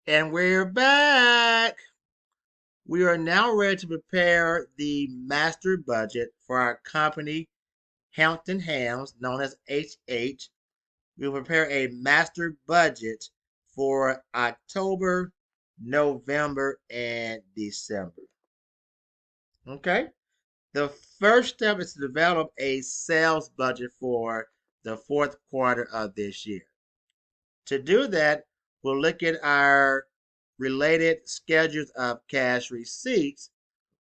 And we're back. We are now ready to prepare the master budget for our company, Hampton Hams, known as HH. We will prepare a master budget for October, November, and December. Okay? The first step is to develop a sales budget for the fourth quarter of this year. To do that, we'll look at our related schedules of cash receipts,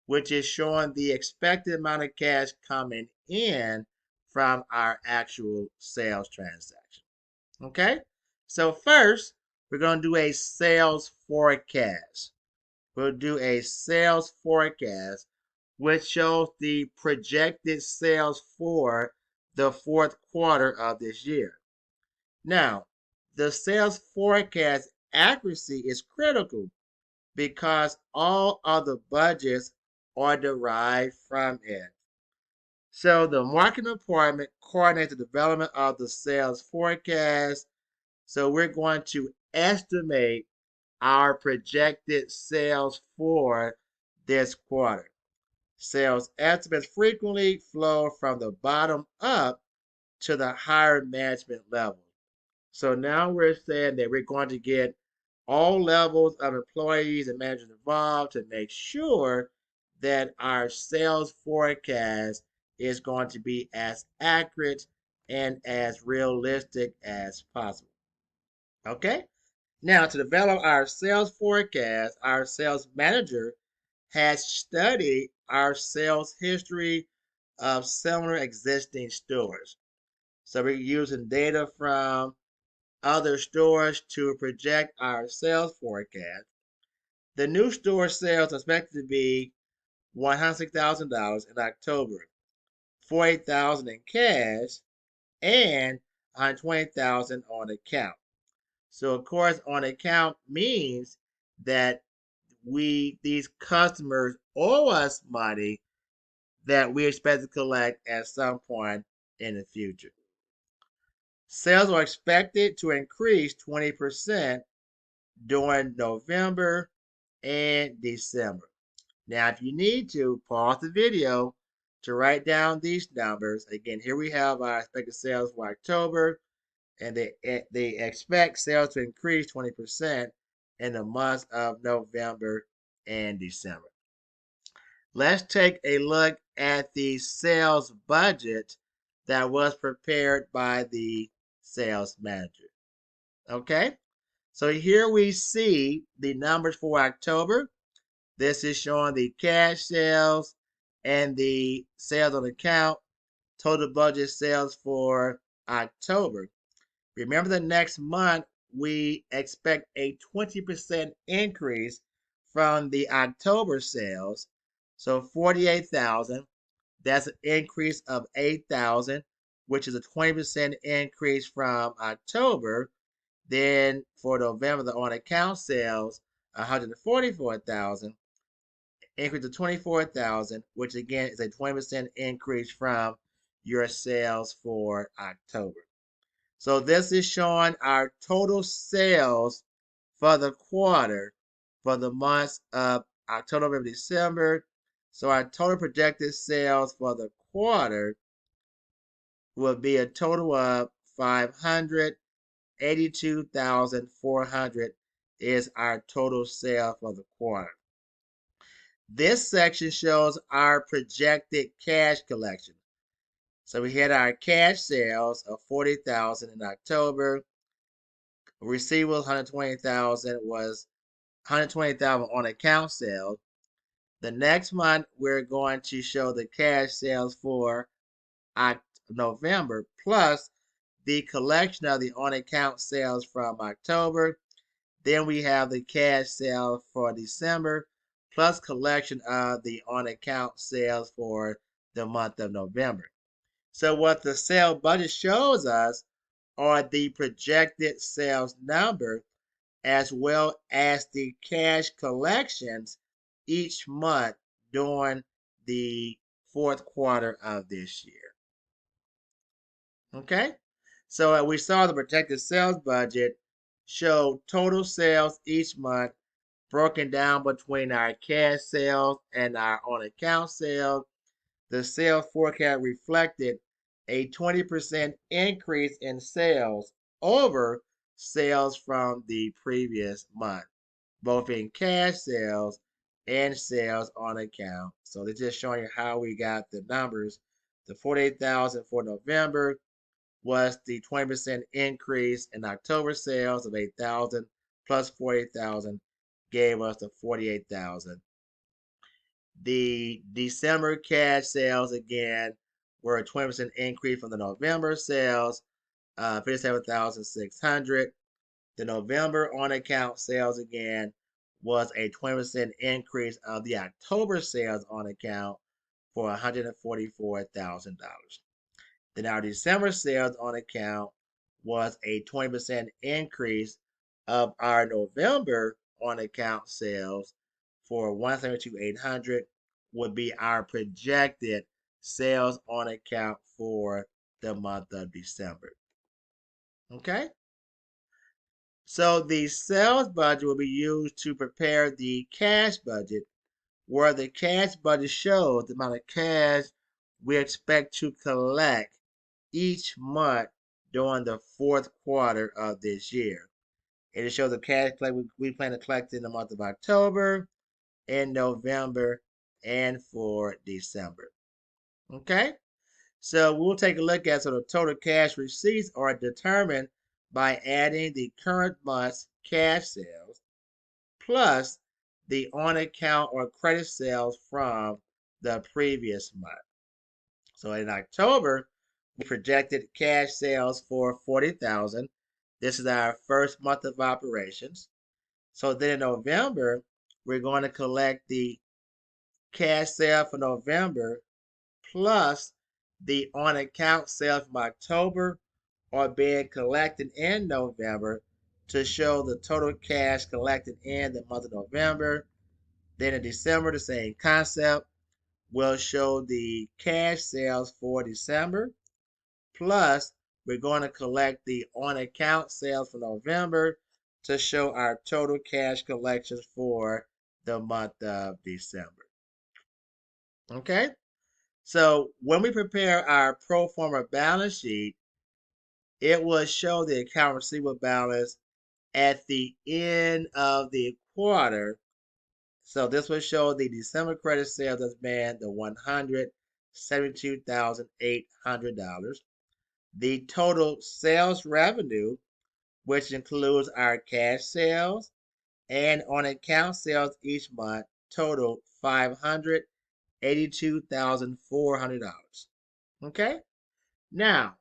which is showing the expected amount of cash coming in from our actual sales transaction. Okay? So first, we're going to do a sales forecast. We'll do a sales forecast, which shows the projected sales for the fourth quarter of this year. Now, the sales forecast accuracy is critical because all other budgets are derived from it. So the marketing department coordinates the development of the sales forecast. So we're going to estimate our projected sales for this quarter. Sales estimates frequently flow from the bottom up to the higher management level. So now we're saying that we're going to get all levels of employees and managers involved to make sure that our sales forecast is going to be as accurate and as realistic as possible. Okay? Now, to develop our sales forecast, our sales manager has studied our sales history of similar existing stores. So we're using data from other stores to project our sales forecast. The new store sales are expected to be $106,000 in October, $48,000 in cash, and $120,000 on account. So of course, on account means that these customers owe us money that we expect to collect at some point in the future. Sales are expected to increase 20% during November and December. Now, if you need to, pause the video to write down these numbers. Again, here we have our expected sales for October, and they expect sales to increase 20% in the months of November and December. Let's take a look at the sales budget that was prepared by the sales manager. Okay? So here we see the numbers for October. This is showing the cash sales and the sales on account, total budget sales for October. Remember, the next month we expect a 20% increase from the October sales. So 48,000, that's an increase of 8,000, which is a 20% increase from October. Then for November, the on account sales, 144,000, increase to 24,000, which again is a 20% increase from your sales for October. So this is showing our total sales for the quarter for the months of October, November, December. So our total projected sales for the quarter will be a total of 582,400 is our total sale for the quarter. This section shows our projected cash collection. So we had our cash sales of 40,000 in October. Receivables 120,000 was 120,000 on account sales. The next month we're going to show the cash sales for November plus the collection of the on account sales from October. Then we have the cash sale for December plus collection of the on account sales for the month of November. So what the sale budget shows us are the projected sales number as well as the cash collections each month during the fourth quarter of this year. Okay? So we saw the projected sales budget show total sales each month broken down between our cash sales and our on account sales. The sales forecast reflected a 20% increase in sales over sales from the previous month, both in cash sales and sales on account. So they're just showing you how we got the numbers. The 48,000 for November was the 20% increase in October sales of 8,000 plus 48,000 gave us the 48,000. The December cash sales again were a 20% increase from the November sales, 57,600. The November on account sales again was a 20% increase of the October sales on account for $144,000. Then our December sales on account was a 20% increase of our November on account sales for 172,800 would be our projected sales on account for the month of December. Okay? So the sales budget will be used to prepare the cash budget, where the cash budget shows the amount of cash we expect to collect each month during the fourth quarter of this year. It shows the cash we plan to collect in the month of October, in November, and for December. Okay? So we'll take a look at so the total cash receipts are determined by adding the current month's cash sales plus the on account or credit sales from the previous month. So in October, we projected cash sales for 40,000. This is our first month of operations. So then in November, we're going to collect the cash sale for November plus the on account sales from October are being collected in November to show the total cash collected in the month of November. Then in December, the same concept will show the cash sales for December. Plus, we're going to collect the on account sales for November to show our total cash collections for the month of December. Okay? So when we prepare our pro forma balance sheet, it will show the account receivable balance at the end of the quarter. So this will show the December credit sales as being the $172,800. The total sales revenue, which includes our cash sales and on account sales each month, total $582,400. Okay? Now,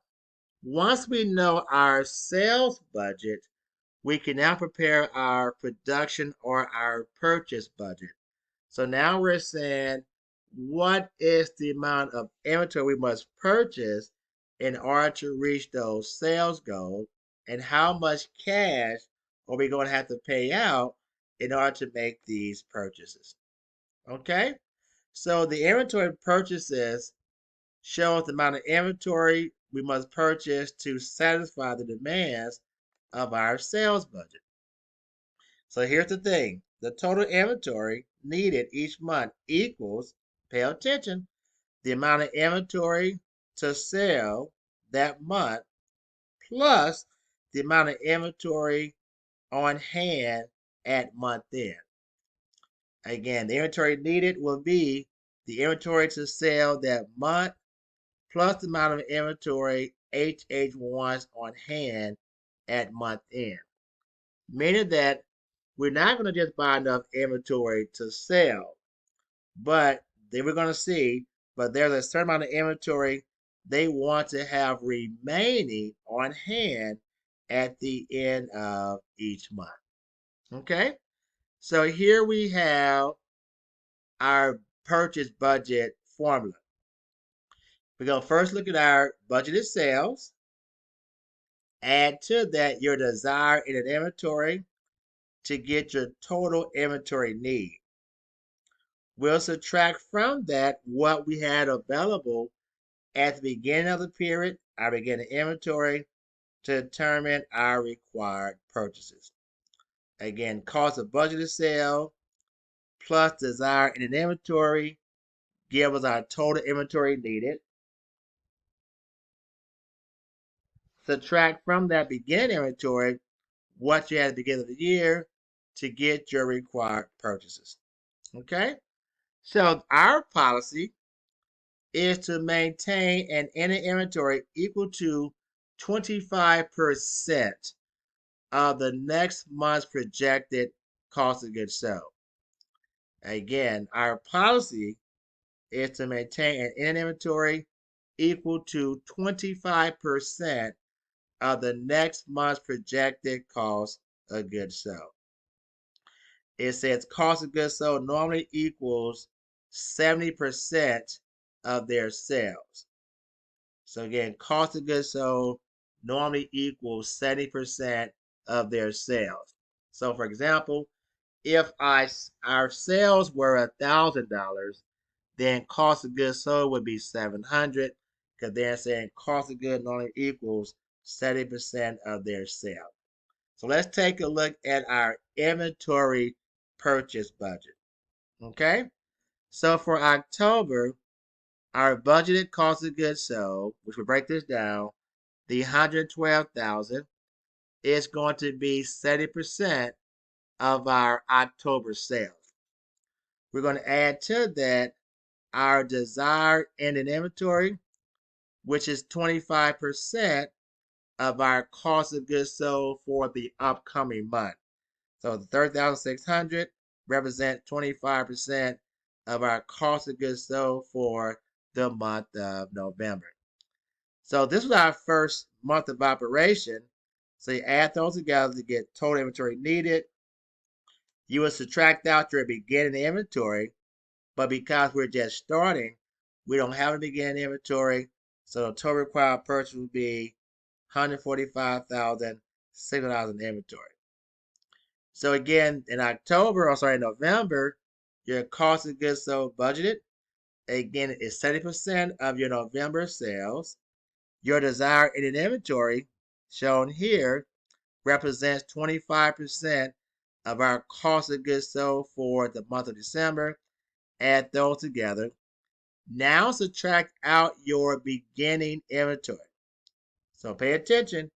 once we know our sales budget, we can now prepare our production or our purchase budget. So now we're saying, what is the amount of inventory we must purchase in order to reach those sales goals, and how much cash are we going to have to pay out in order to make these purchases? Okay? So the inventory purchases shows the amount of inventory we must purchase to satisfy the demands of our sales budget. So here's the thing. The total inventory needed each month equals, pay attention, the amount of inventory to sell that month plus the amount of inventory on hand at month end. Again, the inventory needed will be the inventory to sell that month plus the amount of inventory HH wants on hand at month end. Meaning that we're not going to just buy enough inventory to sell, but then we're going to see, but there's a certain amount of inventory they want to have remaining on hand at the end of each month. Okay? So here we have our purchase budget formula. We're going to first look at our budgeted sales. Add to that your desire in an inventory to get your total inventory need. We'll subtract from that what we had available at the beginning of the period, our beginning inventory, to determine our required purchases. Again, cost of budgeted sale plus desired in an inventory give us our total inventory needed. Subtract from that beginning inventory what you had at the beginning of the year to get your required purchases. Okay? So our policy is to maintain an ending inventory equal to 25% of the next month's projected cost of goods sold. Again, our policy is to maintain an ending inventory equal to 25% of the next month's projected cost of goods sold. It says cost of goods sold normally equals 70% of their sales. So again, cost of goods sold normally equals 70% of their sales. So for example, if our sales were $1,000, then cost of goods sold would be 700, because they're saying cost of goods normally equals 70% of their sales. So let's take a look at our inventory purchase budget. Okay, so for October, our budgeted cost of goods sold, which we break this down, the 112,000 is going to be 70% of our October sales. We're going to add to that our desired ending inventory, which is 25% of our cost of goods sold for the upcoming month. So the 30,600 represents 25% of our cost of goods sold for the month of November. So this was our first month of operation. So you add those together to get total inventory needed. You will subtract out your beginning inventory, but because we're just starting, we don't have a beginning inventory. So the total required purchase would be $145,600 in inventory. So again, in November, your cost of goods sold budgeted, again, is 70% of your November sales. Your desired ending inventory, shown here, represents 25% of our cost of goods sold for the month of December. Add those together. Now subtract out your beginning inventory. So pay attention.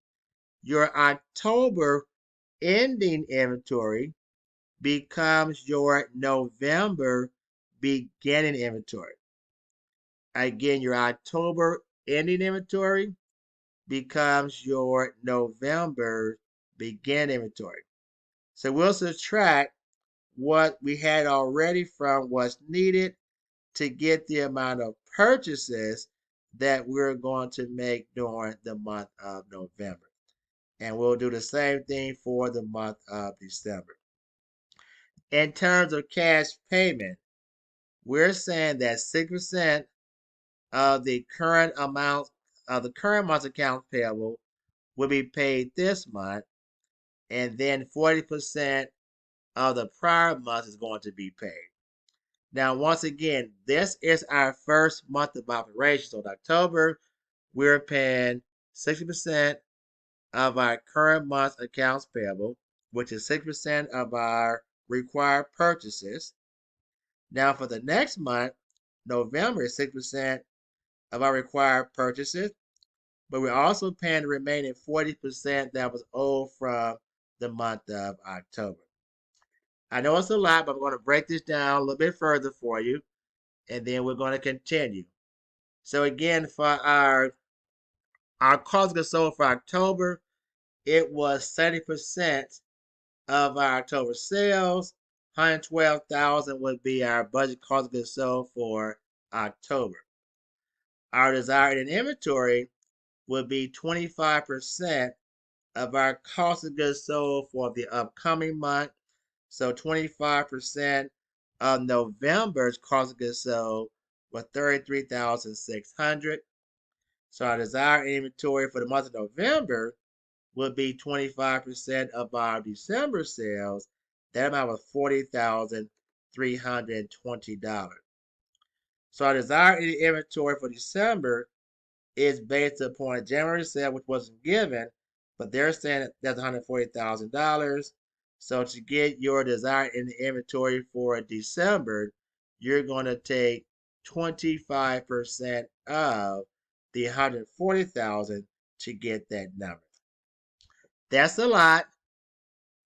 Your October ending inventory becomes your November beginning inventory. Again, your October ending inventory becomes your November beginning inventory. So we'll subtract what we had already from what's needed to get the amount of purchases that we're going to make during the month of November. And we'll do the same thing for the month of December. In terms of cash payment, we're saying that 6% of the current amount of the current month's accounts payable will be paid this month, and then 40% of the prior month is going to be paid. Now, once again, this is our first month of operation. So in October, we're paying 60% of our current month's accounts payable, which is 6% of our required purchases. Now, for the next month, November is 6% of our required purchases, but we're also paying the remaining 40% that was owed from the month of October. I know it's a lot, but I'm going to break this down a little bit further for you, and then we're going to continue. So again, for our cost of goods sold for October, it was 70% of our October sales. 112,000 would be our budget cost of goods sold for October. Our desired in inventory would be 25% of our cost of goods sold for the upcoming month. So 25% of November's cost of goods sold was 33,600. So our desired inventory for the month of November would be 25% of our December sales. That amount was $40,320. So our desired inventory for December is based upon a January sale, which wasn't given, but they're saying that's $140,000. So to get your desired inventory for December, you're going to take 25% of the 140,000 to get that number. That's a lot.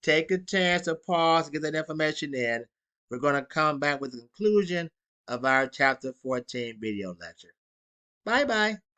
Take a chance to pause, get that information in. We're going to come back with the conclusion of our chapter 14 video lecture. Bye bye.